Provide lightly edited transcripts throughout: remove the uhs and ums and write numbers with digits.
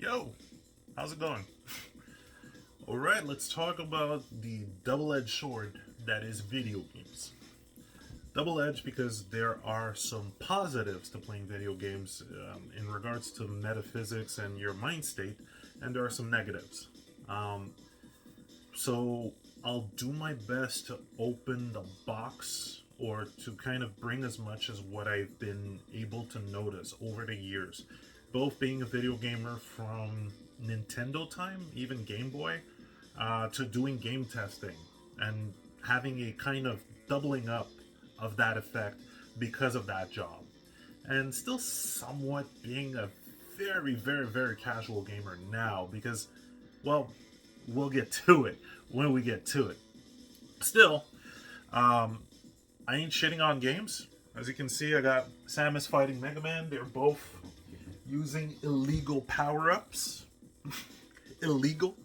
Yo, how's it going? Alright, let's talk about the double edged sword that is video games. Double edged because there are some positives to playing video games in regards to metaphysics and your mind state, and there are some negatives. Um, so I'll do my best to open the box or to kind of bring as much as what I've been able to notice over the years. Both being a video gamer from Nintendo time, even Game Boy, to doing game testing and having a kind of doubling up of that effect because of that job. And still somewhat being a very, very, very casual gamer now because, well, we'll get to it when we get to it. Still, I ain't shitting on games. As you can see, I got Samus fighting Mega Man. They're both using illegal power ups. Illegal.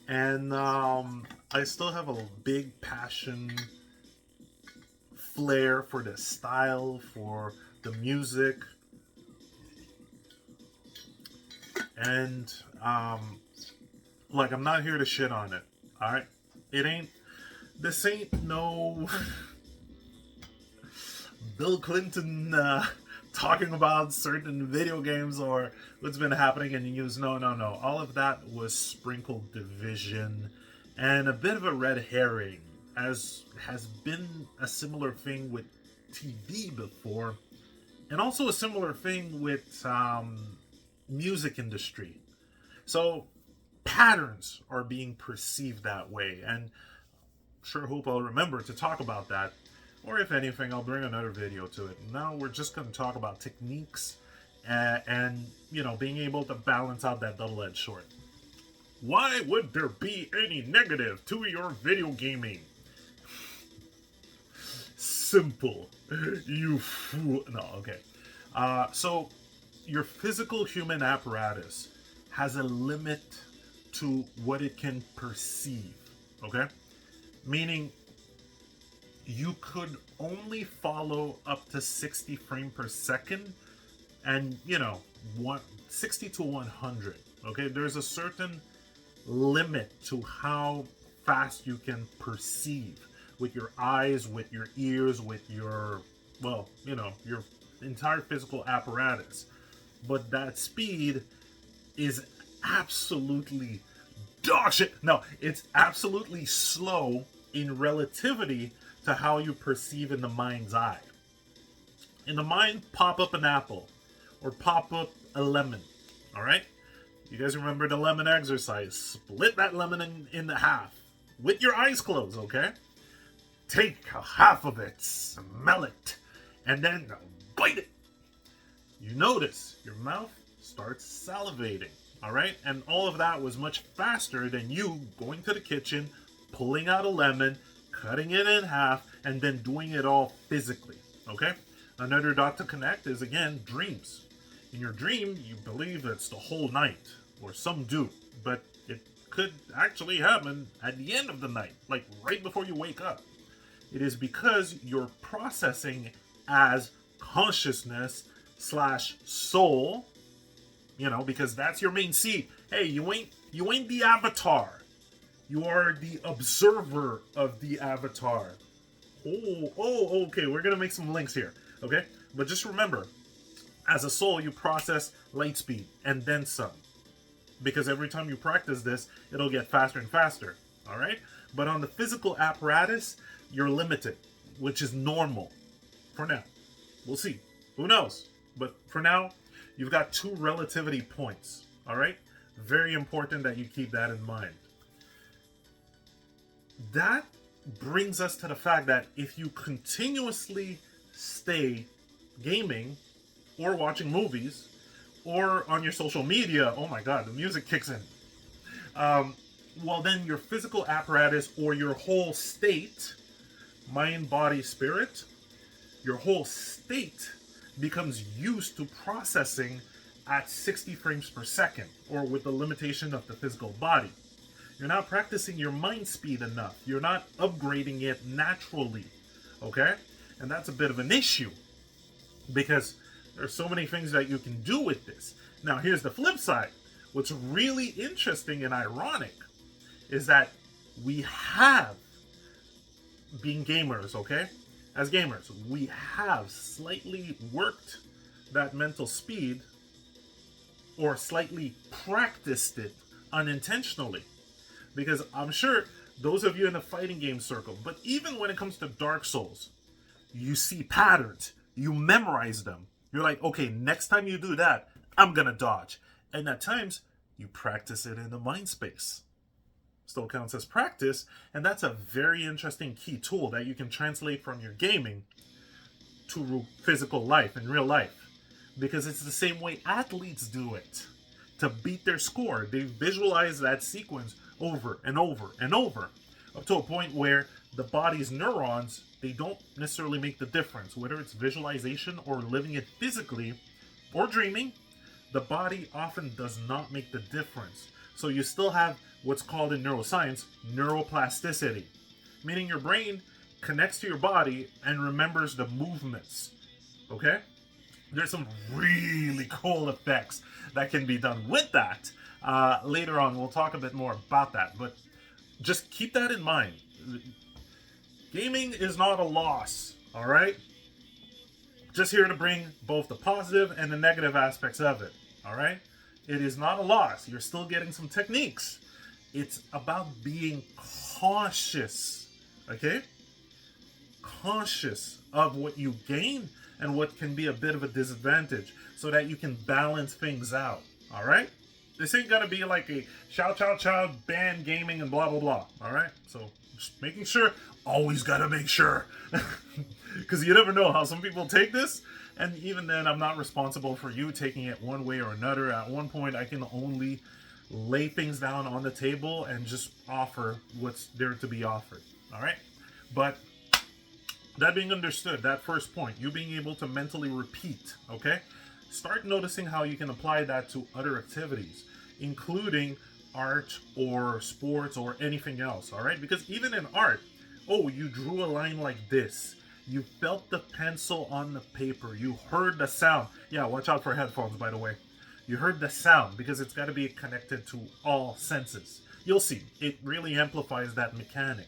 And I still have a big passion, flair for the style, for the music. And, like, I'm not here to shit on it. Alright? This ain't no Bill Clinton talking about certain video games or what's been happening in the news. No, no, no. All of that was sprinkled division and a bit of a red herring, as has been a similar thing with TV before, and also a similar thing with music industry. So patterns are being perceived that way, and sure hope I'll remember to talk about that. Or if anything, I'll bring another video to it. Now we're just going to talk about techniques and, you know, being able to balance out that double-edged sword. Why would there be any negative to your video gaming? Simple. You fool. No, okay. So, your physical human apparatus has a limit to what it can perceive, okay? Meaning, you could only follow up to 60 frames per second and 60 to 100. Okay, there's a certain limit to how fast you can perceive with your eyes, with your ears, with your your entire physical apparatus. But that speed is absolutely dog shit. No, it's absolutely slow in relativity to how you perceive in the mind's eye. In the mind, pop up an apple or pop up a lemon. All right? You guys remember the lemon exercise? Split that lemon in half with your eyes closed, okay? Take a half of it, smell it, and then bite it. You notice your mouth starts salivating, all right? And all of that was much faster than you going to the kitchen, pulling out a lemon, cutting it in half, and then doing it all physically, okay? Another dot to connect is, again, dreams. In your dream, you believe it's the whole night, or some do, but it could actually happen at the end of the night, like right before you wake up. It is because you're processing as consciousness slash soul, because that's your main seed. Hey, you ain't the avatar. You are the observer of the avatar. Okay. We're going to make some links here. Okay? But just remember, as a soul, you process light speed and then some. Because every time you practice this, it'll get faster and faster. All right? But on the physical apparatus, you're limited, which is normal for now. We'll see. Who knows? But for now, you've got 2 relativity points. All right? Very important that you keep that in mind. That brings us to the fact that if you continuously stay gaming or watching movies or on your social media, oh my god, the music kicks in. Well, then your physical apparatus or your whole state, mind, body, spirit, your whole state becomes used to processing at 60 frames per second, or with the limitation of the physical body. You're not practicing your mind speed enough. You're not upgrading it naturally, okay? And that's a bit of an issue because there's so many things that you can do with this. Now, here's the flip side. What's really interesting and ironic is that we have, being gamers, okay? As gamers, we have slightly worked that mental speed or slightly practiced it unintentionally. Because I'm sure those of you in the fighting game circle, but even when it comes to Dark Souls, you see patterns, you memorize them. You're like, okay, next time you do that, I'm gonna dodge. And at times, you practice it in the mind space. Still counts as practice, and that's a very interesting key tool that you can translate from your gaming to physical life in real life, because it's the same way athletes do it. To beat their score, they visualize that sequence over and over and over, up to a point where the body's neurons, they don't necessarily make the difference, whether it's visualization or living it physically or dreaming. The body often does not make the difference. So you still have what's called in neuroscience neuroplasticity, meaning your brain connects to your body and remembers the movements. Okay? There's some really cool effects that can be done with that. Later on, we'll talk a bit more about that, but just keep that in mind. Gaming is not a loss, all right? Just here to bring both the positive and the negative aspects of it, all right? It is not a loss. You're still getting some techniques. It's about being cautious, okay? Conscious of what you gain and what can be a bit of a disadvantage so that you can balance things out, all right? This ain't gonna be like a chow chow chow ban gaming and blah blah blah, all right? So just making sure, always gotta make sure, because you never know how some people take this, and even then I'm not responsible for you taking it one way or another. At one point I can only lay things down on the table and just offer what's there to be offered, all right? But that being understood, that first point, you being able to mentally repeat, okay? Start noticing how you can apply that to other activities, including art or sports or anything else, all right? Because even in art, oh, you drew a line like this. You felt the pencil on the paper. You heard the sound. Yeah, watch out for headphones, by the way. You heard the sound because it's got to be connected to all senses. You'll see, it really amplifies that mechanic.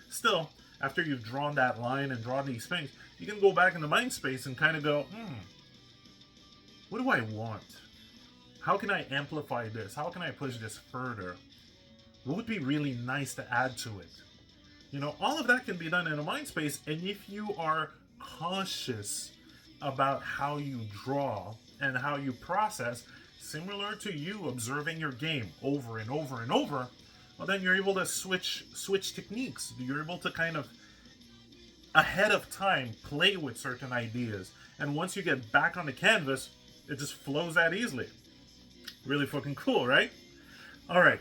Still, after you've drawn that line and drawn these things, you can go back in the mind space and kind of go, what do I want? How can I amplify this? How can I push this further? What would be really nice to add to it? You know, all of that can be done in a mind space, and if you are cautious about how you draw and how you process, similar to you observing your game over and over and over, well, then you're able to switch techniques. You're able to kind of ahead of time play with certain ideas, and once you get back on the canvas, it just flows that easily. Really fucking cool, right? All right.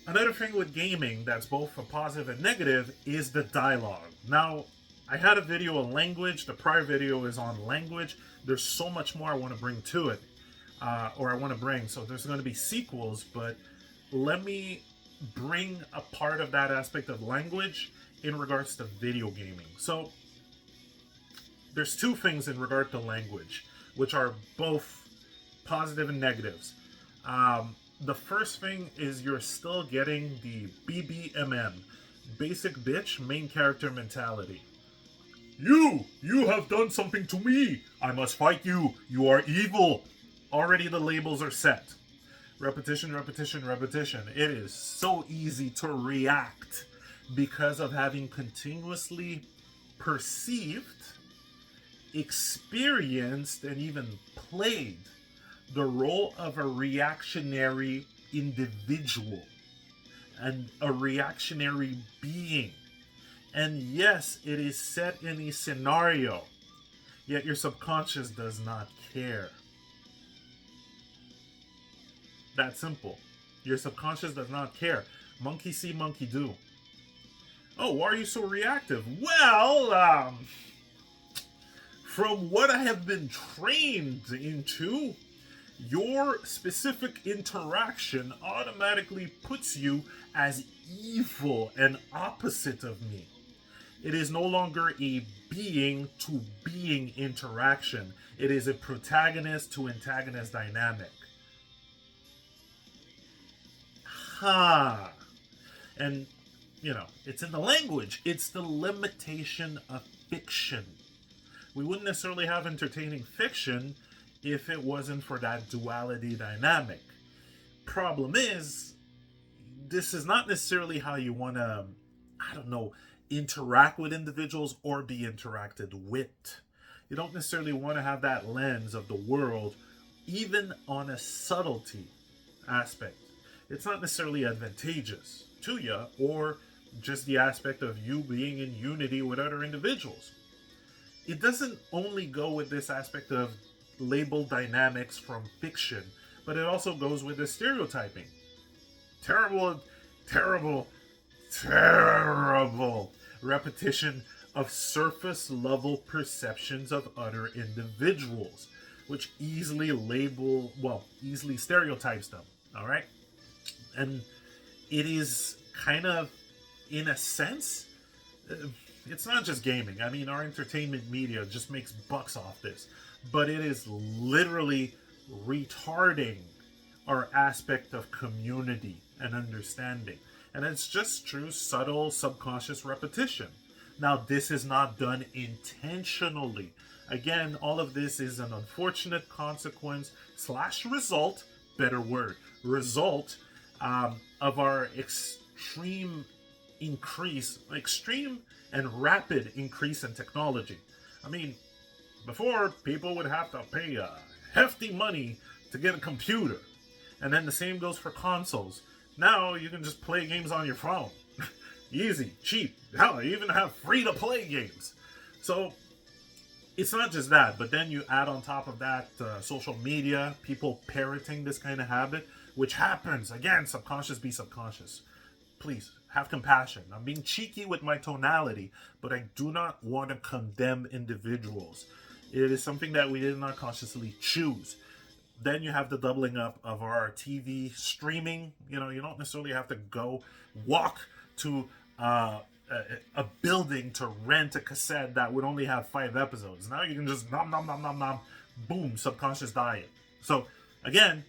Another thing with gaming that's both a positive and negative is the dialogue. Now, I had a video on language. The prior video is on language. There's so much more I want to bring to it, so there's going to be sequels, but let me bring a part of that aspect of language in regards to video gaming. So, there's two things in regard to language, which are both positive and negatives. The first thing is you're still getting the BBMM, basic bitch main character mentality. You have done something to me. I must fight you. You are evil. Already the labels are set. Repetition, repetition, repetition. It is so easy to react because of having continuously perceived, experienced, and even played the role of a reactionary individual and a reactionary being. And yes, it is set in a scenario, yet your subconscious does not care. That simple. Your subconscious does not care. Monkey see, monkey do. Oh, why are you so reactive? Well, from what I have been trained into, your specific interaction automatically puts you as evil and opposite of me. It is no longer a being to being interaction. It is a protagonist to antagonist dynamic. Ha! And, it's in the language. It's the limitation of fiction. We wouldn't necessarily have entertaining fiction if it wasn't for that duality dynamic. Problem is, this is not necessarily how you want to, I don't know, interact with individuals or be interacted with. You don't necessarily want to have that lens of the world, even on a subtlety aspect. It's not necessarily advantageous to you, or just the aspect of you being in unity with other individuals. It doesn't only go with this aspect of label dynamics from fiction, but it also goes with the stereotyping. Terrible, terrible, terrible repetition of surface level perceptions of other individuals, which easily easily stereotypes them. All right. And it is kind of, in a sense, it's not just gaming. I mean, our entertainment media just makes bucks off this, but it is literally retarding our aspect of community and understanding. And it's just through subtle subconscious repetition. Now, this is not done intentionally. Again, all of this is an unfortunate consequence / result, better word, result of our extreme and rapid increase in technology. I mean, before, people would have to pay a hefty money to get a computer. And then the same goes for consoles. Now you can just play games on your phone. Easy, cheap. Hell, you even have free-to-play games. So it's not just that, but then you add on top of that social media, people parroting this kind of habit, which happens. Again, subconscious be subconscious. Please, have compassion. I'm being cheeky with my tonality, but I do not want to condemn individuals. It is something that we did not consciously choose. Then you have the doubling up of our TV streaming. You don't necessarily have to walk to a building to rent a cassette that would only have 5 episodes. Now you can just nom nom nom nom nom, boom, subconscious diet. So again,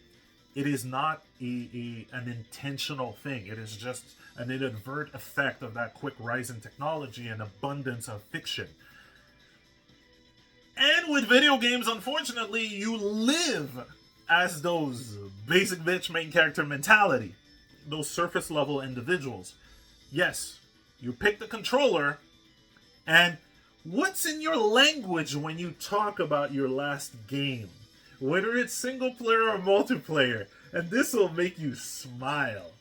it is not an intentional thing. It is just an inadvertent effect of that quick rise in technology and abundance of fiction. And with video games, unfortunately, you live as those basic bitch main character mentality. Those surface level individuals. Yes, you pick the controller, and what's in your language when you talk about your last game? Whether it's single player or multiplayer. And this will make you smile.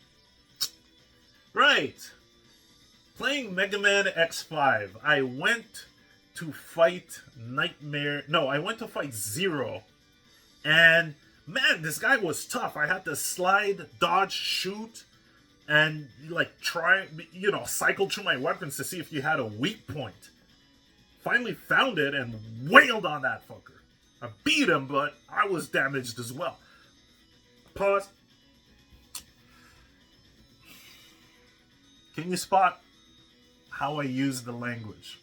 Right. Playing Mega Man X5, I went to fight Zero. And man, this guy was tough. I had to slide, dodge, shoot, and try, cycle through my weapons to see if you had a weak point. Finally found it and wailed on that fucker. I beat him, but I was damaged as well. Pause. Can you spot how I use the language?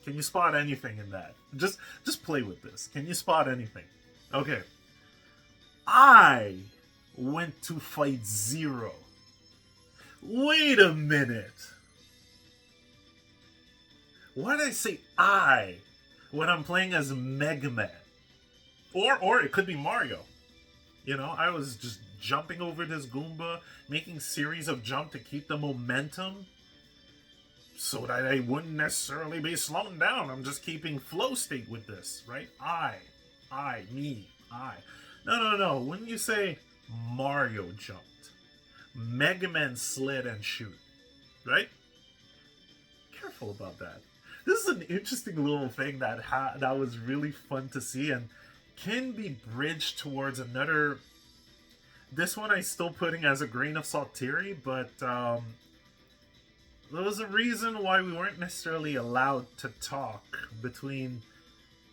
Can you spot anything in that? Just play with this. Can you spot anything? Okay. I went to fight Zero. Wait a minute. Why did I say I when I'm playing as Mega Man? Or it could be Mario. I was just jumping over this Goomba, making series of jump to keep the momentum so that I wouldn't necessarily be slowing down. I'm just keeping flow state with this, right? Me. No. When you say Mario jumped, Mega Man slid and shoot, right? Careful about that. This is an interesting little thing that was really fun to see and can be bridged towards another. This one I still putting as a grain of salt theory, but there was a reason why we weren't necessarily allowed to talk between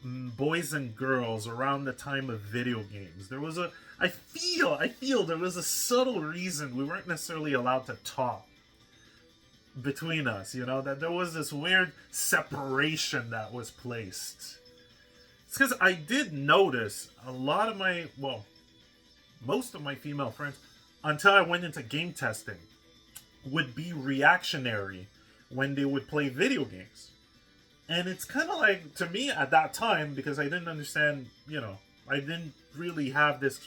boys and girls around the time of video games. There was I feel there was a subtle reason we weren't necessarily allowed to talk between us, that there was this weird separation that was placed. It's because I did notice a lot of most of my female friends until I went into game testing, would be reactionary when they would play video games. And it's kind of like, to me at that time, because I didn't understand, I didn't really have this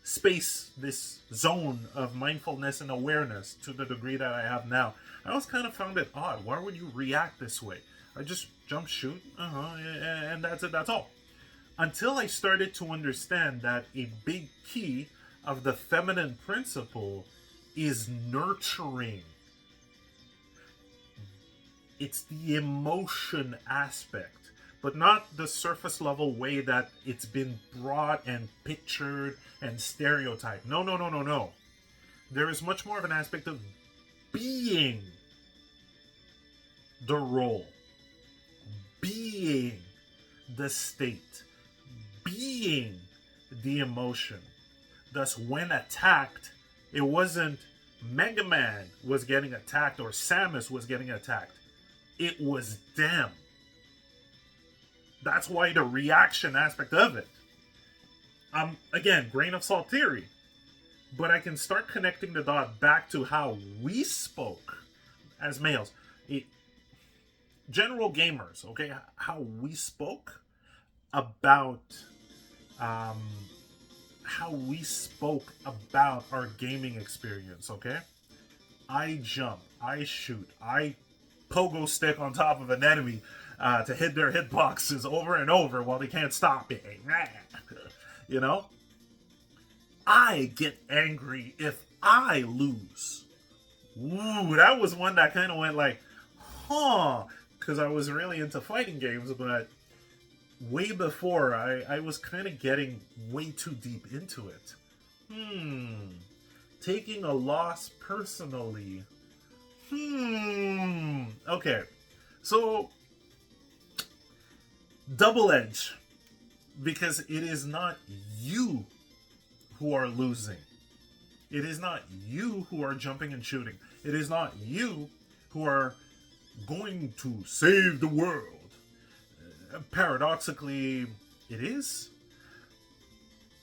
space, this zone of mindfulness and awareness to the degree that I have now. I always kind of found it odd. Why would you react this way? I just jump, shoot, and that's it, that's all. Until I started to understand that a big key of the feminine principle is nurturing. It's the emotion aspect, but not the surface level way that it's been brought and pictured and stereotyped. No, no, no, no, no. There is much more of an aspect of being the role, being the state, being the emotion. Thus, when attacked, it wasn't Mega Man was getting attacked or Samus was getting attacked. It was them. That's why the reaction aspect of it. Again, grain of salt theory. But I can start connecting the dot back to how we spoke as males. General gamers, okay? How we spoke about our gaming experience, okay? I jump, I shoot, I pogo stick on top of an enemy to hit their hitboxes over and over while they can't stop me. You know? I get angry if I lose. Ooh, that was one that kind of went like, huh, because I was really into fighting games, but way before, I was kind of getting way too deep into it. Taking a loss personally. Okay. So, double edge. Because it is not you who are losing. It is not you who are jumping and shooting. It is not you who are going to save the world. Paradoxically, it is.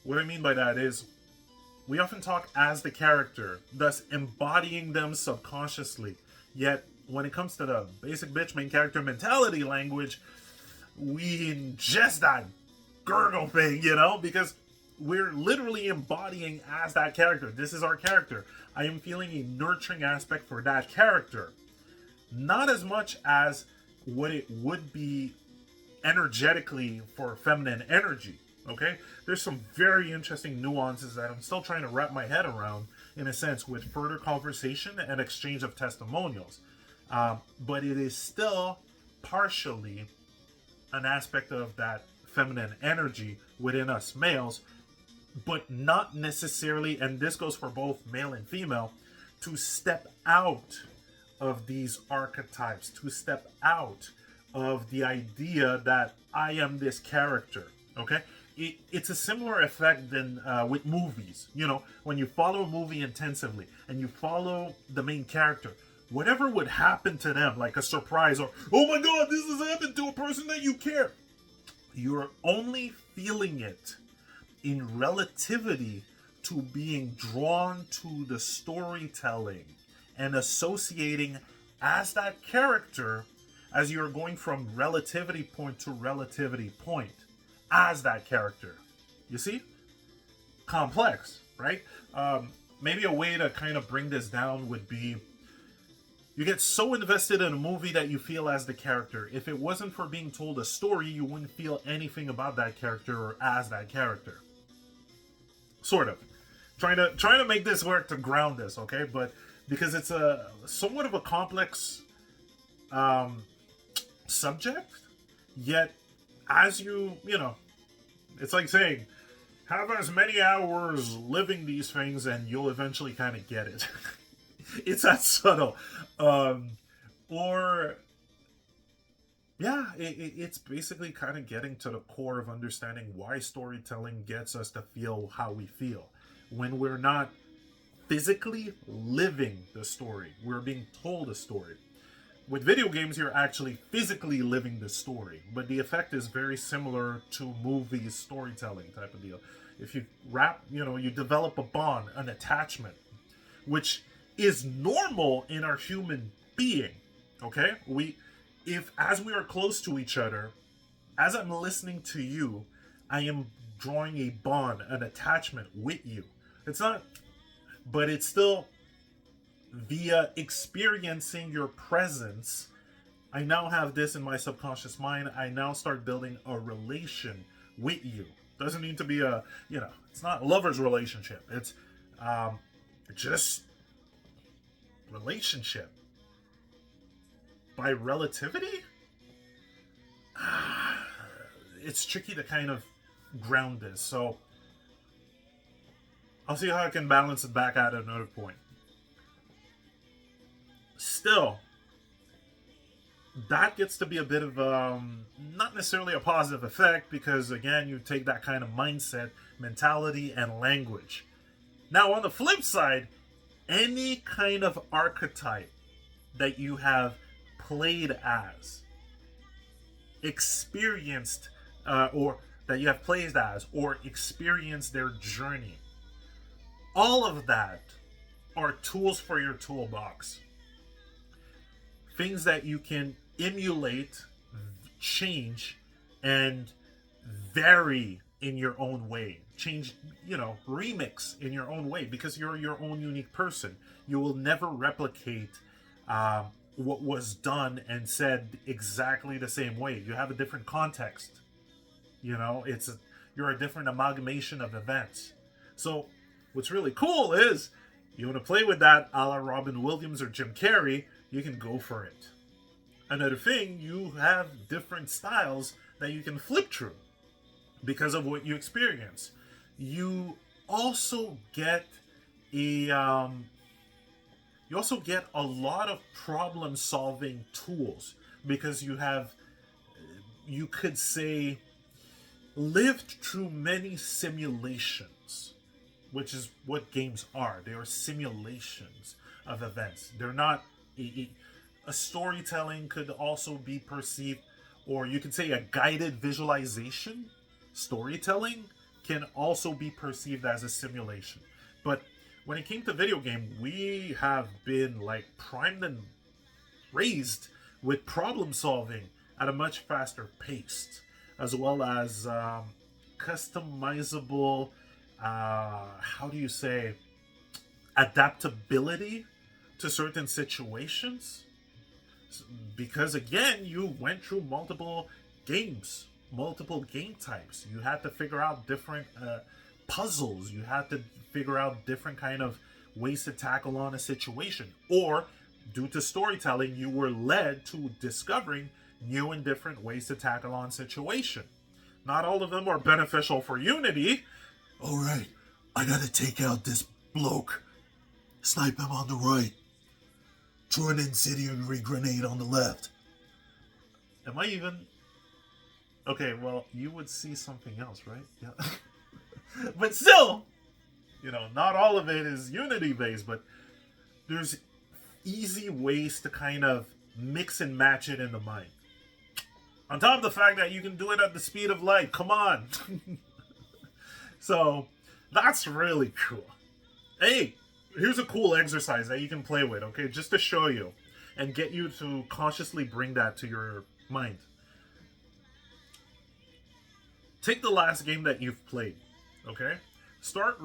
What I mean by that is, we often talk as the character, thus embodying them subconsciously. Yet, when it comes to the basic bitch main character mentality language, we ingest that gurgle thing, because we're literally embodying as that character. This is our character. I am feeling a nurturing aspect for that character. Not as much as what it would be energetically for feminine energy. Okay? There's some very interesting nuances that I'm still trying to wrap my head around, in a sense, with further conversation and exchange of testimonials. But it is still partially an aspect of that feminine energy within us males, but not necessarily, and this goes for both male and female, to step out of these archetypes, to step out of the idea that I am this character. Okay? It's a similar effect than with movies. When you follow a movie intensively and you follow the main character, whatever would happen to them, like a surprise or, oh my god, this has happened to a person that you care, you're only feeling it in relativity to being drawn to the storytelling and associating as that character as you're going from relativity point to relativity point as that character. You see? Complex, right? Maybe a way to kind of bring this down would be, you get so invested in a movie that you feel as the character. If it wasn't for being told a story, you wouldn't feel anything about that character or as that character. Sort of. Trying to make this work to ground this, okay? But because it's a somewhat of a complex subject, yet as it's like saying, have as many hours living these things and you'll eventually kind of get it. It's that subtle. It's basically kind of getting to the core of understanding why storytelling gets us to feel how we feel. When we're not physically living the story, we're being told a story. With video games, you're actually physically living the story, but the effect is very similar to movies storytelling type of deal. If you you develop a bond, an attachment which is normal in our human being. Okay, if as we are close to each other, as I'm listening to you, I am drawing a bond, an attachment with you. It's not, but it's still via experiencing your presence. I now have this in my subconscious mind. I now start building a relation with you. Doesn't need to be it's not a lover's relationship. It's just relationship. By relativity, it's tricky to kind of ground this. So I'll see how I can balance it back at another point. Still, that gets to be a bit of not necessarily a positive effect, because again, you take that kind of mindset, mentality, and language. Now, on the flip side, any kind of archetype that you have played as, experienced, or that you have played as, or experienced their journey, all of that are tools for your toolbox. Things that you can emulate, change, and vary in your own way. Change, remix in your own way, because you're your own unique person. You will never replicate what was done and said exactly the same way. You have a different context. You're a different amalgamation of events. So what's really cool is, you want to play with that a la Robin Williams or Jim Carrey, you can go for it. Another thing, you have different styles that you can flip through because of what you experience. You also get a lot of problem solving tools, because you could say, lived through many simulations, which is what games are. They are simulations of events. They're not a storytelling could also be perceived, or you could say a guided visualization. Storytelling can also be perceived as a simulation. But when it came to video game, we have been primed and raised with problem solving at a much faster pace, as well as customizable, adaptability to certain situations. Because again, you went through multiple games, multiple game types. You had to figure out different puzzles. You had to figure out different kind of ways to tackle on a situation. Or due to storytelling, you were led to discovering new and different ways to tackle on situation. Not all of them are beneficial for Unity. All right, I gotta take out this bloke. Snipe him on the right. Throw an incendiary grenade on the left. Am I even... Okay, well, you would see something else, right? Yeah. But still, not all of it is Unity based, but there's easy ways to kind of mix and match it in the mind. On top of the fact that you can do it at the speed of light. Come on. So, that's really cool. Hey, here's a cool exercise that you can play with, okay? Just to show you and get you to consciously bring that to your mind. Take the last game that you've played, okay? Start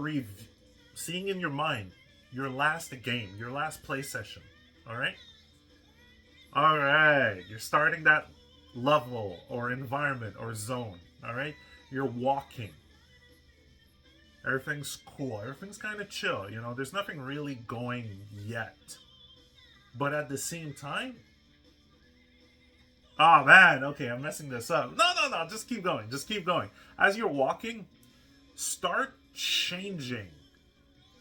seeing in your mind your last game, your last play session, all right? All right, you're starting that level or environment or zone, all right? You're walking. Everything's cool. Everything's kind of chill, There's nothing really going yet. But at the same time... Oh, man. Okay, I'm messing this up. No. Just keep going. Just keep going. As you're walking, start changing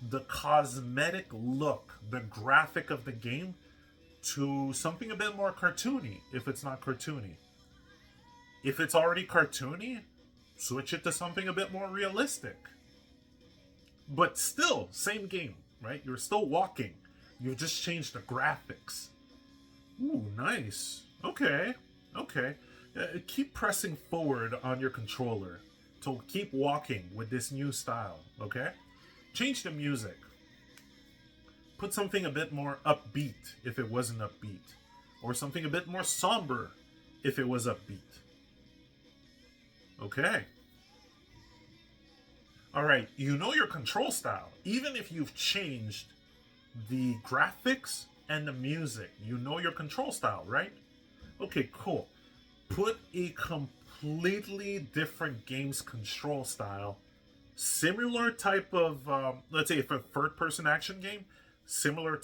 the cosmetic look, the graphic of the game, to something a bit more cartoony, if it's not cartoony. If it's already cartoony, switch it to something a bit more realistic. But still, same game, right? You're still walking. You've just changed the graphics. Ooh, nice. Okay. Keep pressing forward on your controller to keep walking with this new style, okay? Change the music. put something a bit more upbeat if it wasn't upbeat, or something a bit more somber if it was upbeat. Okay. All right, you know your control style. Even if you've changed the graphics and the music, you know your control style, right? Okay, cool. Put a completely different game's control style, similar type of, let's say, if a third-person action game, similar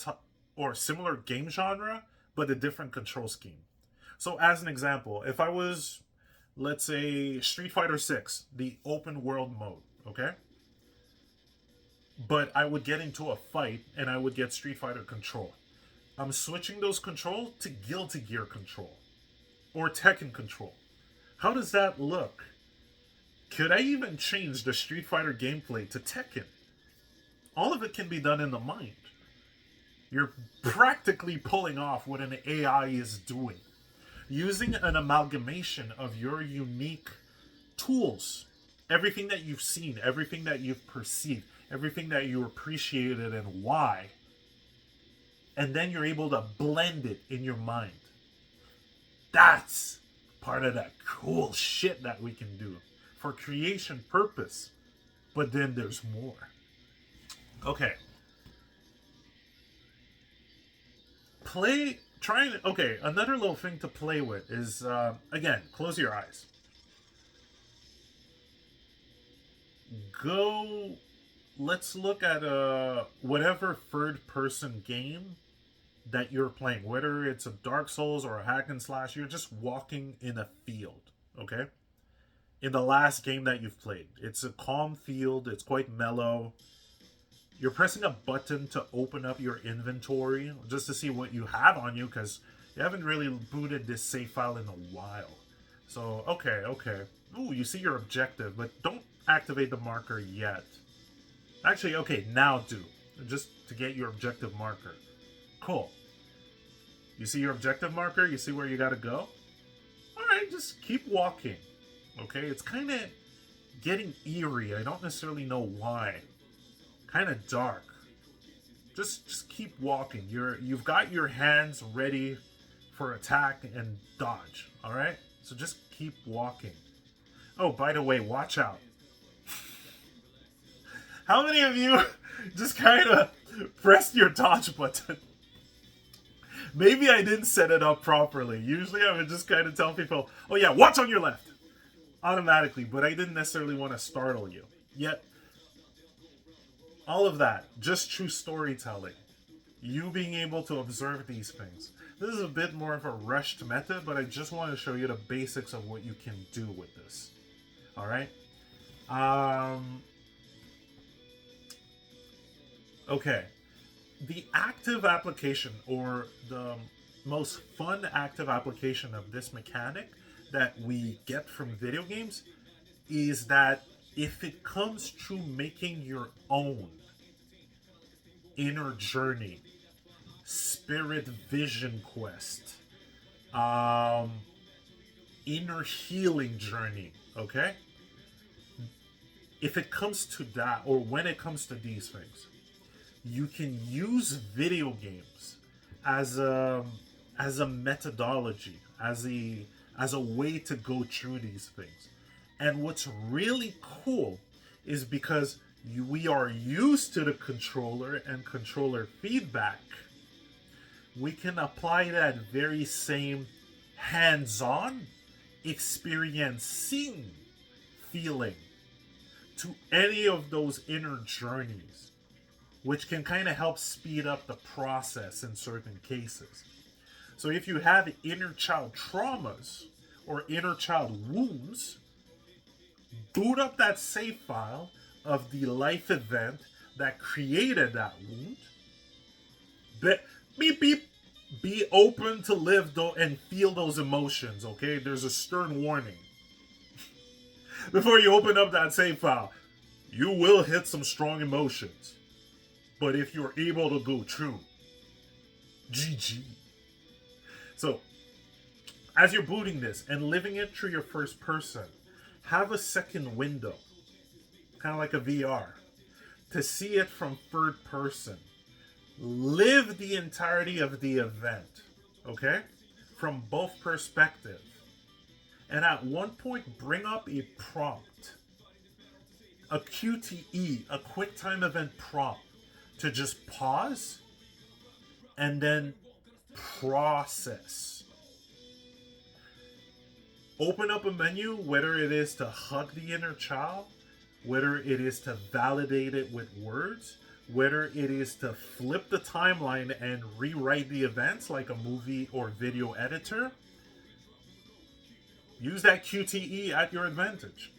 game genre, but a different control scheme. So, as an example, if I was, let's say, Street Fighter 6, the open world mode, okay? But I would get into a fight and I would get Street Fighter control. I'm switching those control to Guilty Gear control or Tekken control. How does that look? Could I even change the Street Fighter gameplay to Tekken? All of it can be done in the mind. You're practically pulling off what an AI is doing, using an amalgamation of your unique tools, everything that you've seen, everything that you've perceived, everything that you appreciated and why, and then you're able to blend it in your mind. That's part of that cool shit that we can do for creation purpose. But then there's more. Okay. Another little thing to play with is, again, close your eyes. Let's look at whatever third-person game that you're playing. Whether it's a Dark Souls or a hack and slash, you're just walking in a field, okay? In the last game that you've played. It's a calm field, it's quite mellow. You're pressing a button to open up your inventory just to see what you have on you, because you haven't really booted this save file in a while. So, okay. Ooh, you see your objective, but don't activate the marker yet. Actually, okay, now do. Just to get your objective marker. Cool. You see your objective marker? You see where you gotta go? Alright, just keep walking. Okay, it's kind of getting eerie. I don't necessarily know why. Kind of dark. Just keep walking. You've got your hands ready for attack and dodge. Alright? So just keep walking. Oh, by the way, watch out. How many of you just kind of pressed your dodge button? Maybe I didn't set it up properly. Usually I would just kind of tell people, oh yeah, watch on your left. Automatically, but I didn't necessarily want to startle you. Yet, all of that, just true storytelling. You being able to observe these things. This is a bit more of a rushed method, but I just want to show you the basics of what you can do with this. Alright? Okay. The active application, or the most fun active application of this mechanic that we get from video games, is that if it comes to making your own inner journey, spirit vision quest, inner healing journey, okay? If it comes to that, or when it comes to these things, you can use video games as a methodology, as a way to go through these things. And what's really cool is because we are used to the controller and controller feedback, we can apply that very same hands-on experiencing feeling to any of those inner journeys, which can kind of help speed up the process in certain cases. So if you have inner child traumas or inner child wounds, boot up that save file of the life event that created that wound. Beep, beep. Be open to live though and feel those emotions, okay? There's a stern warning. Before you open up that save file, you will hit some strong emotions. But if you're able to go through, GG. So, as you're booting this and living it through your first person, have a second window, kind of like a VR, to see it from third person. live the entirety of the event, okay, from both perspectives. And at one point, bring up a prompt, a QTE, a quick time event prompt, to just pause and then process. Open up a menu, whether it is to hug the inner child, whether it is to validate it with words, whether it is to flip the timeline and rewrite the events like a movie or video editor. Use that QTE at your advantage.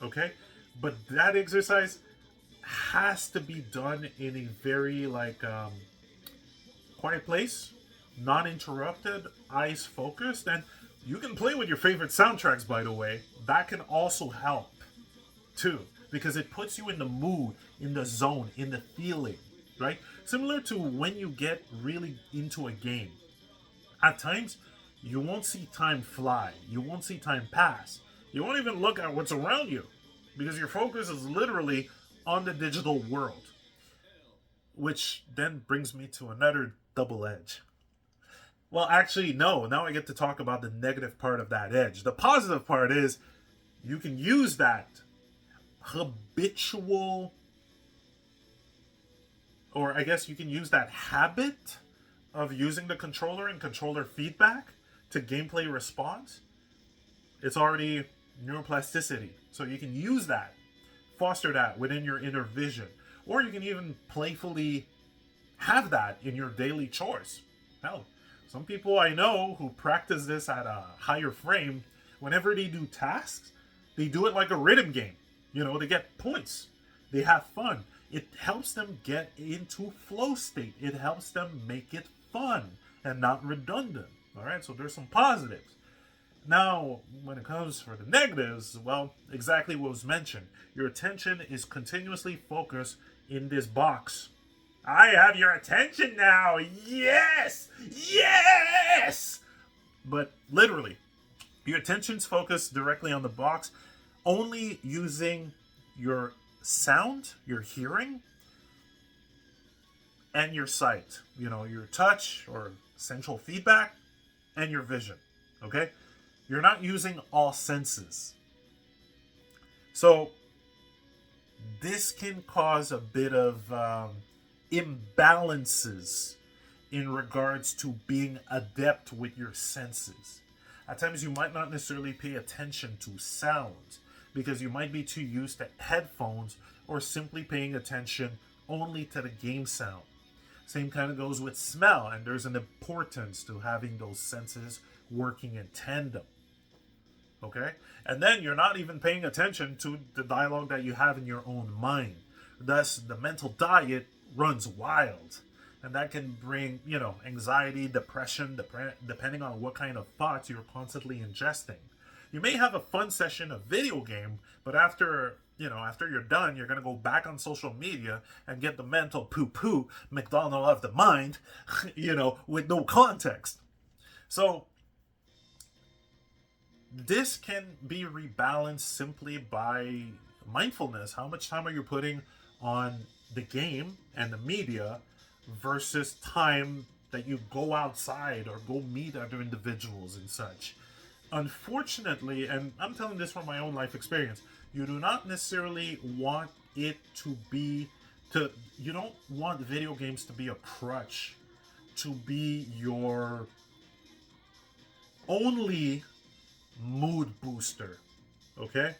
Okay? But that exercise has to be done in a very quiet place, non interrupted, eyes focused, and you can play with your favorite soundtracks, by the way. That can also help too, because it puts you in the mood, in the zone, in the feeling, right? Similar to when you get really into a game. At times, you won't see time fly. You won't see time pass. You won't even look at what's around you because your focus is literally on the digital world. Which then brings me to another double edge. Well, actually, no. Now I get to talk about the negative part of that edge. The positive part is you can use that habitual, or I guess you can use that habit of using the controller and controller feedback to gameplay response. It's already neuroplasticity. So you can use that, foster that within your inner vision. Or you can even playfully have that in your daily chores. Hell, some people I know who practice this at a higher frame, whenever they do tasks, they do it like a rhythm game. You know, they get points. They have fun. It helps them get into flow state. It helps them make it fun and not redundant. All right, so there's some positives. Now, when it comes for the negatives, well, exactly what was mentioned. Your attention is continuously focused in this box. I have your attention now. Yes! Yes! But literally, your attention's focused directly on the box, only using your sound, your hearing, and your sight. You know, your touch or sensual feedback, and your vision. Okay? You're not using all senses. So, this can cause a bit of imbalances in regards to being adept with your senses. At times, you might not necessarily pay attention to sounds because you might be too used to headphones or simply paying attention only to the game sound. Same kind of goes with smell, and there's an importance to having those senses working in tandem. Okay? And then you're not even paying attention to the dialogue that you have in your own mind. Thus, the mental diet runs wild. And that can bring, anxiety, depression, depending on what kind of thoughts you're constantly ingesting. You may have a fun session, a video game, but after you're done, you're going to go back on social media and get the mental poo-poo McDonald of the mind, with no context. So, this can be rebalanced simply by mindfulness. How much time are you putting on the game and the media versus time that you go outside or go meet other individuals and such? Unfortunately, and I'm telling this from my own life experience, you do not necessarily want it to be you don't want video games to be a crutch, to be your only mood booster. Okay?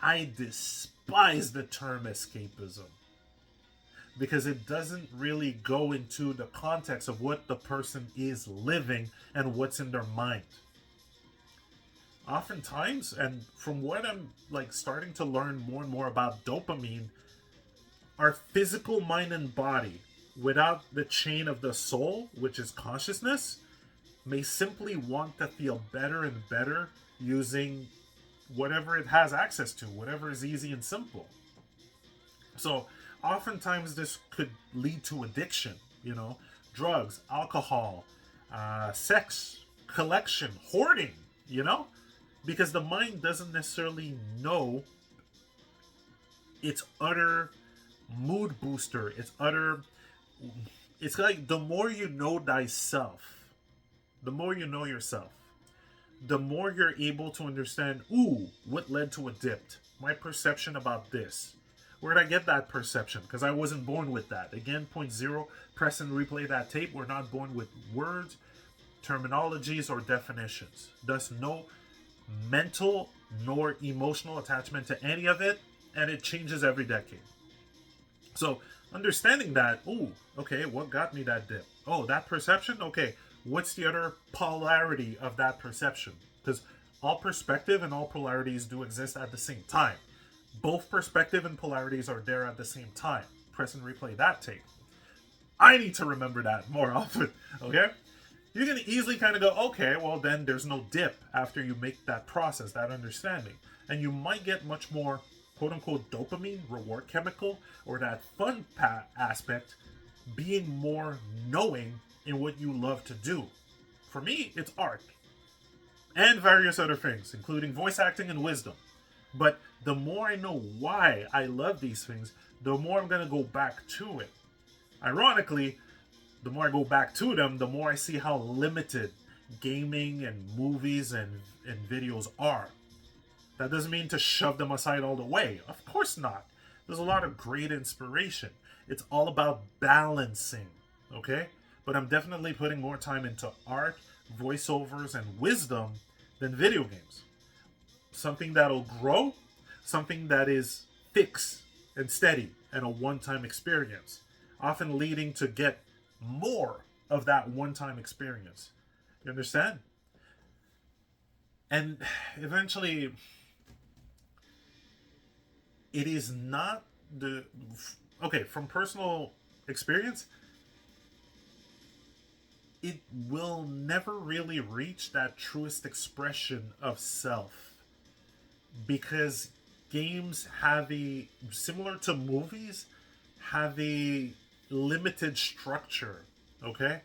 I despise the term escapism because it doesn't really go into the context of what the person is living and what's in their mind. Oftentimes, and from what I'm starting to learn more and more about dopamine, our physical mind and body, without the chain of the soul, which is consciousness, may simply want to feel better and better using whatever it has access to, whatever is easy and simple. So, oftentimes this could lead to addiction, drugs, alcohol, sex, collection, hoarding, because the mind doesn't necessarily know its utter mood booster, its utter it's like the more you know thyself, the more you know yourself, the more you're able to understand, ooh, what led to a dip? My perception about this. Where did I get that perception? Because I wasn't born with that. Again, point zero, press and replay that tape. We're not born with words, terminologies, or definitions. Thus, no mental nor emotional attachment to any of it, and it changes every decade. So, understanding that, ooh, okay, what got me that dip? Oh, that perception? Okay, what's the other polarity of that perception? Because all perspective and all polarities do exist at the same time. Both perspective and polarities are there at the same time. Press and replay that tape. I need to remember that more often, okay? You can easily kind of go, okay, well, then there's no dip after you make that process, that understanding. And you might get much more quote unquote dopamine, reward chemical, or that fun aspect being more knowing in what you love to do. For me, it's art and various other things, including voice acting and wisdom. But the more I know why I love these things, the more I'm going to go back to it. Ironically, the more I go back to them, the more I see how limited gaming and movies and videos are. That doesn't mean to shove them aside all the way. Of course not. There's a lot of great inspiration. It's all about balancing, okay? But I'm definitely putting more time into art, voiceovers, and wisdom than video games. Something that'll grow, something that is fixed and steady and a one-time experience, often leading to get more of that one-time experience. You understand? And eventually, it is not the... Okay, from personal experience, it will never really reach that truest expression of self. Because games have a... Similar to movies, have a limited structure, okay?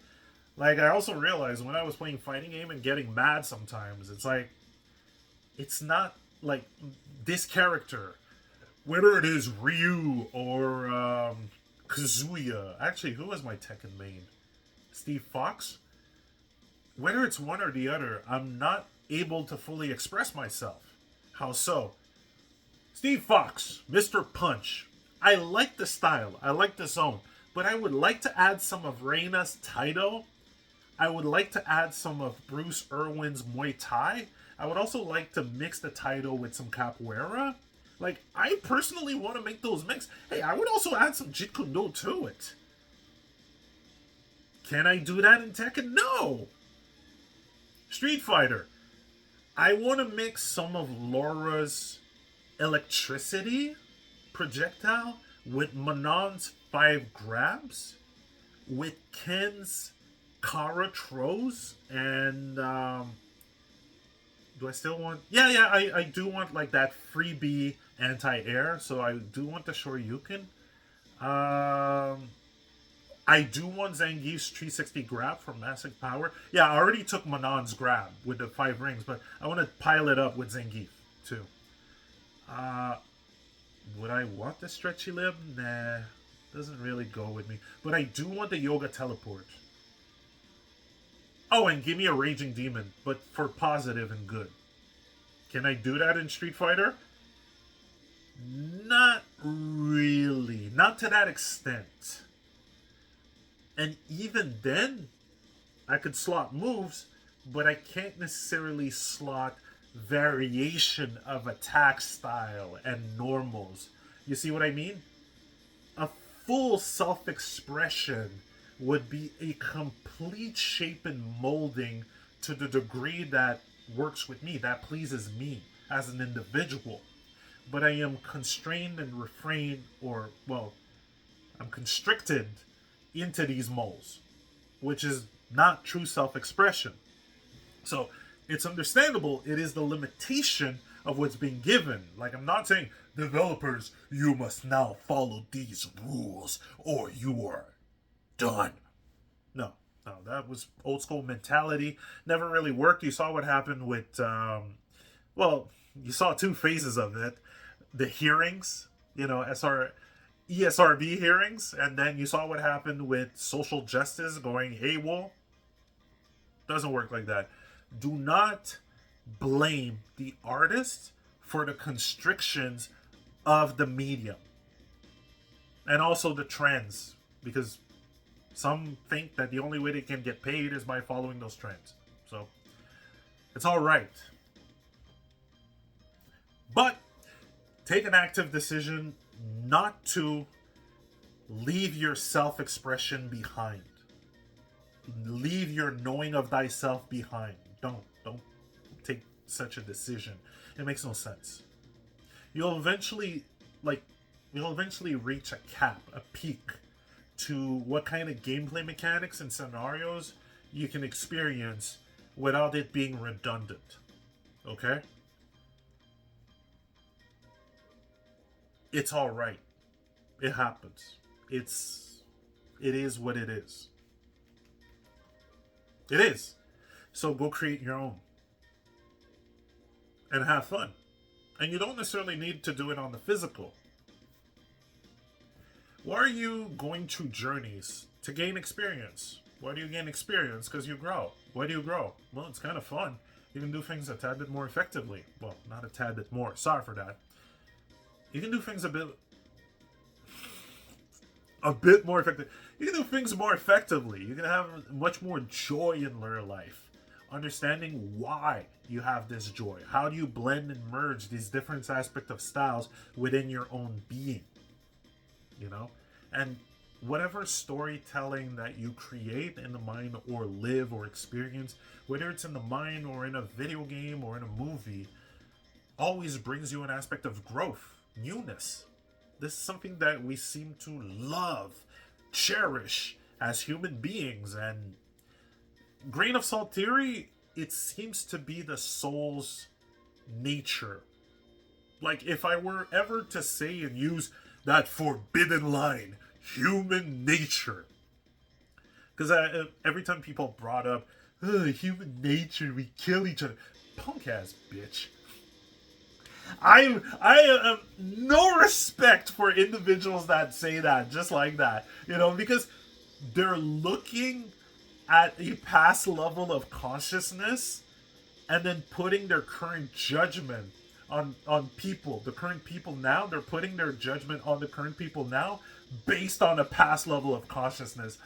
Like, I also realized when I was playing fighting game and getting mad sometimes, it's like, it's not like this character, whether it is Ryu or Kazuya. Actually, who was my Tekken main? Steve Fox? Whether it's one or the other, I'm not able to fully express myself. How so? Steve Fox, Mr. Punch. I like the style, I like the zone, but I would like to add some of Reina's Taido. I would like to add some of Bruce Irwin's Muay Thai. I would also like to mix the Taido with some Capoeira. Like, I personally want to make those mix. Hey, I would also add some Jeet Kune Do to it. Can I do that in Tekken? No! Street Fighter. I want to mix some of Laura's electricity projectile with Manon's 5 grabs, with Ken's Kara Tros, and do I still want... Yeah, I do want like that freebie anti-air, so I do want the Shoryuken. I do want Zangief's 360 grab from Massive Power. Yeah, I already took Manon's grab with the 5 rings, but I want to pile it up with Zangief too. Would I want the stretchy lib? Nah, doesn't really go with me. But I do want the Yoga Teleport. Oh, and give me a Raging Demon, but for positive and good. Can I do that in Street Fighter? Not really. Not to that extent. And even then, I could slot moves, but I can't necessarily slot variation of attack style and normals. You see what I mean? A full self-expression would be a complete shape and molding to the degree that works with me, that pleases me as an individual. But I am constrained and refrained, or, well, I'm constricted into these molds, which is not true self-expression. So it's understandable, it is the limitation of what's being given. Like, I'm not saying, developers, you must now follow these rules or you are done. No, that was old school mentality. Never really worked. You saw what happened with, well, you saw 2 phases of it. The hearings, you know, ESRB hearings, and then you saw what happened with social justice going AWOL. Doesn't work like that. Do not blame the artist for the constrictions of the medium and also the trends, because some think that the only way they can get paid is by following those trends. So it's all right. But take an active decision not to leave your self expression behind. Leave your knowing of thyself behind. Don't take such a decision. It makes no sense. You'll eventually reach a cap, a peak to what kind of gameplay mechanics and scenarios you can experience without it being redundant. Okay? It's all right. It happens. It is what it is. It is. So go create your own and have fun. And you don't necessarily need to do it on the physical. Why are you going through journeys? To gain experience. Why do you gain experience? Because you grow. Why do you grow? Well, it's kind of fun. You can do things a tad bit more effectively. Well, not a tad bit more. Sorry for that. You can do things a bit more effective. You can do things more effectively. You can have much more joy in your life. Understanding why you have this joy. How do you blend and merge these different aspects of styles within your own being? You know? And whatever storytelling that you create in the mind or live or experience, whether it's in the mind or in a video game or in a movie, always brings you an aspect of growth, newness. This is something that we seem to love, cherish as human beings. And grain of salt theory, it seems to be the soul's nature. Like, if I were ever to say and use that forbidden line, human nature, because every time people brought up human nature, we kill each other, punk ass bitch. I have no respect for individuals that say that just like that, you know, because they're looking at a past level of consciousness and then putting their current judgment on people, the current people now. They're putting their judgment on the current people now based on a past level of consciousness.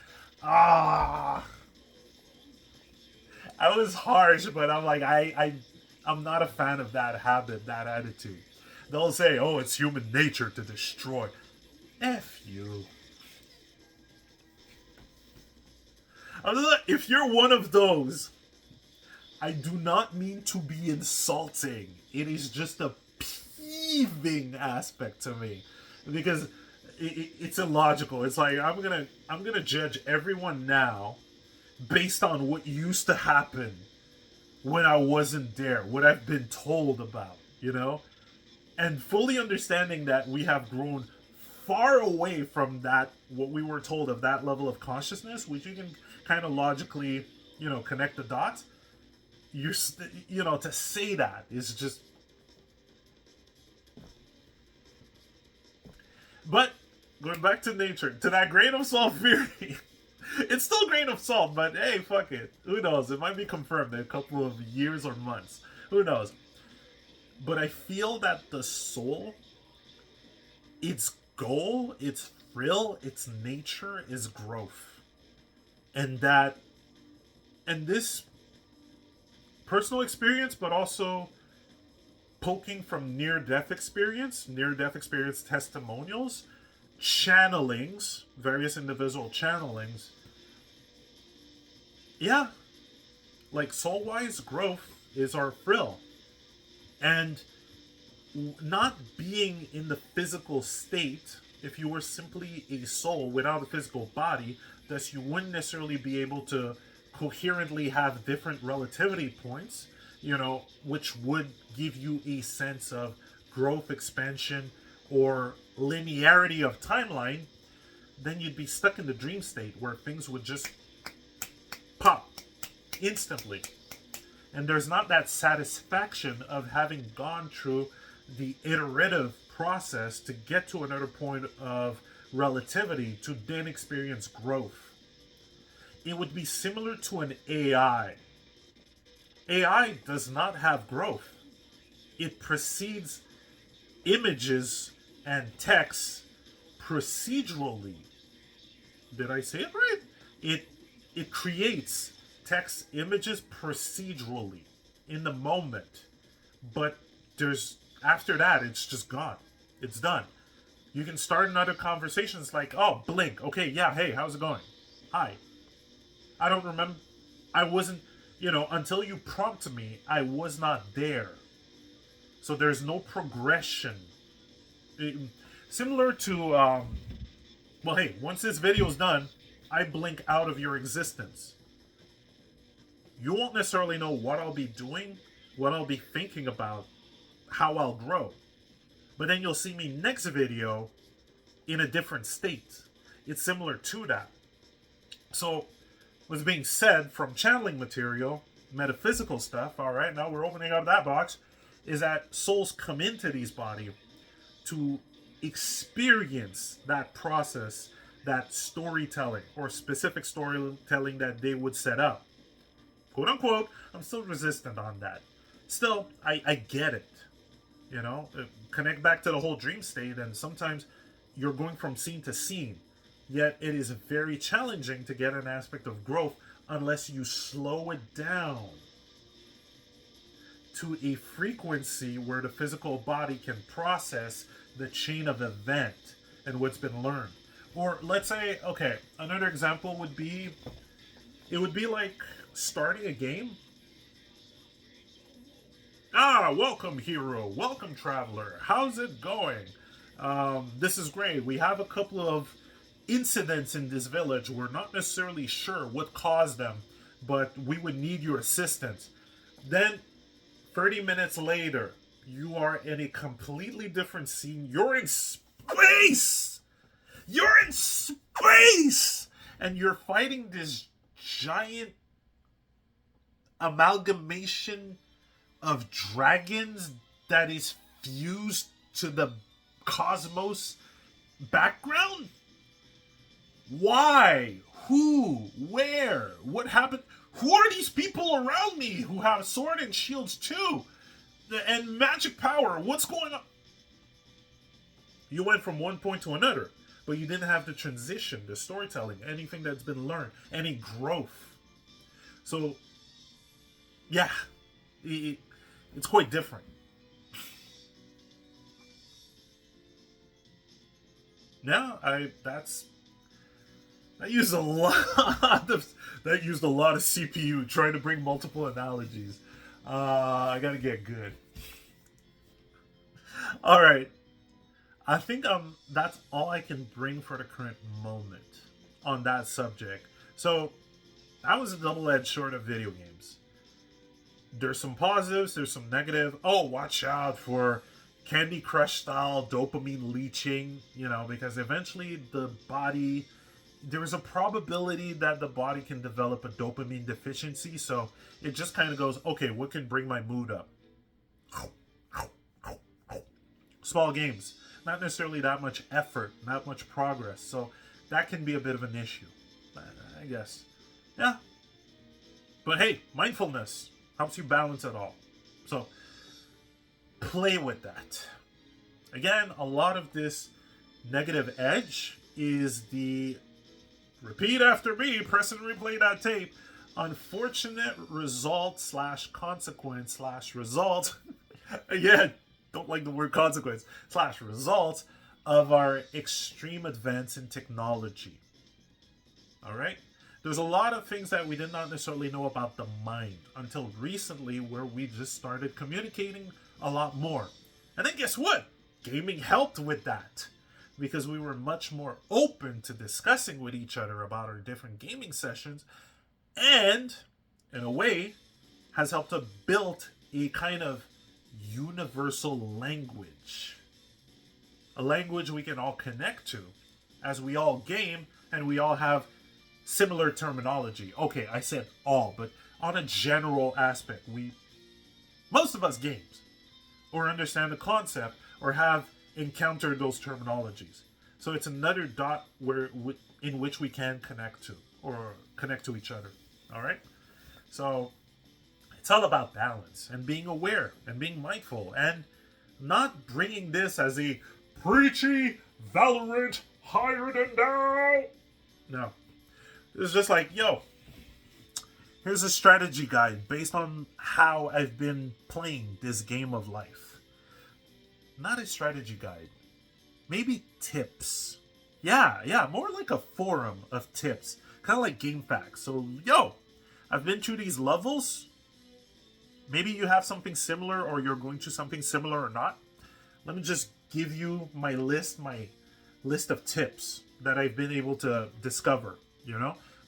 I was harsh, but I'm like, I'm not a fan of that habit, that attitude. They'll say, oh, it's human nature to destroy. F you. If you're one of those, I do not mean to be insulting. It is just a peeving aspect to me. Because it's illogical. It's like, I'm gonna judge everyone now based on what used to happen when I wasn't there, what I've been told about, you know? And fully understanding that we have grown far away from that, what we were told of that level of consciousness, which you can kind of logically, you know, connect the dots. You know, to say that is just... But, going back to nature, to that grain of salt theory... It's still grain of salt, but hey, fuck it. Who knows? It might be confirmed in a couple of years or months. Who knows? But I feel that the soul, its goal, its thrill, its nature is growth. And this personal experience, but also poking from near-death experience testimonials, channelings, various individual channelings. Yeah, like soul-wise, growth is our thrill. And not being in the physical state, if you were simply a soul without a physical body, thus you wouldn't necessarily be able to coherently have different relativity points, you know, which would give you a sense of growth, expansion, or linearity of timeline, then you'd be stuck in the dream state where things would just pop instantly. And there's not that satisfaction of having gone through the iterative process to get to another point of relativity to then experience growth. It would be similar to an AI. AI does not have growth. It precedes images and text procedurally. Did I say it right? It creates text images procedurally in the moment. But there's after that it's just gone. It's done. You can start another conversation. It's like, oh, blink. Okay, yeah, hey, how's it going? Hi. I don't remember. I wasn't, until you prompted me, I was not there. So there's no progression. Similar to, well, hey, once this video's done, I blink out of your existence. You won't necessarily know what I'll be doing, what I'll be thinking about, how I'll grow. But then you'll see me next video in a different state. It's similar to that. So, what's being said from channeling material, metaphysical stuff, all right, now we're opening up that box, is that souls come into these bodies to experience that process, that storytelling, or specific storytelling that they would set up. Quote unquote, I'm still resistant on that. Still, I get it. Connect back to the whole dream state, and sometimes you're going from scene to scene. Yet it is very challenging to get an aspect of growth unless you slow it down to a frequency where the physical body can process the chain of event and what's been learned. Or let's say, okay, another example would be, it would be like starting a game. Welcome hero, welcome traveler, how's it going? This is great. We have a couple of incidents in this village. We're not necessarily sure what caused them, but we would need your assistance. Then 30 minutes later, you are in a completely different scene. You're in space! You're in space! And you're fighting this giant amalgamation of dragons that is fused to the cosmos background? Why? Who? Where? What happened? Who are these people around me who have sword and shields too? And magic power? What's going on? You went from one point to another, but you didn't have the transition, the storytelling, anything that's been learned, any growth. So, yeah, it's quite different. Yeah, that used a lot of CPU trying to bring multiple analogies. I gotta get good. All right, I think that's all I can bring for the current moment on that subject. So that was a double-edged sword of video games. There's some positives, there's some negative. Oh, watch out for Candy Crush style dopamine leaching, because eventually the body, there's a probability that the body can develop a dopamine deficiency. So it just kind of goes, okay, what can bring my mood up? Small games, not necessarily that much effort, not much progress. So that can be a bit of an issue, I guess. Yeah. But hey, mindfulness helps you balance it all. So play with that. Again, a lot of this negative edge is the repeat after me, press and replay that tape, unfortunate result / consequence / result. Again, don't like the word consequence / result of our extreme advance in technology. All right? There's a lot of things that we did not necessarily know about the mind until recently, where we just started communicating a lot more. And then guess what? Gaming helped with that, because we were much more open to discussing with each other about our different gaming sessions, and in a way has helped to build a kind of universal language. A language we can all connect to as we all game and we all have similar terminology. Okay, I said all, but on a general aspect, most of us games or understand the concept or have encountered those terminologies. So it's another dot in which we can connect to or connect to each other. All right. So it's all about balance and being aware and being mindful and not bringing this as a preachy Valorant higher than thou. No. It's just like, yo, here's a strategy guide based on how I've been playing this game of life. Not a strategy guide. Maybe tips. Yeah, more like a forum of tips. Kind of like GameFAQs. So, yo, I've been through these levels. Maybe you have something similar or you're going to something similar or not. Let me just give you my list of tips that I've been able to discover,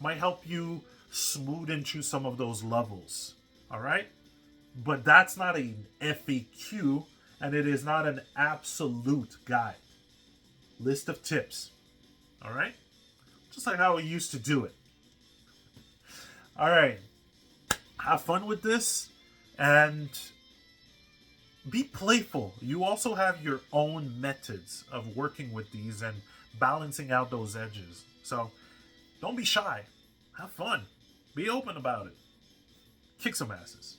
Might help you smooth into some of those levels. All right? But that's not an FAQ and it is not an absolute guide. List of tips. All right? Just like how we used to do it. All right. Have fun with this and be playful. You also have your own methods of working with these and balancing out those edges. So don't be shy. Have fun. Be open about it. Kick some asses.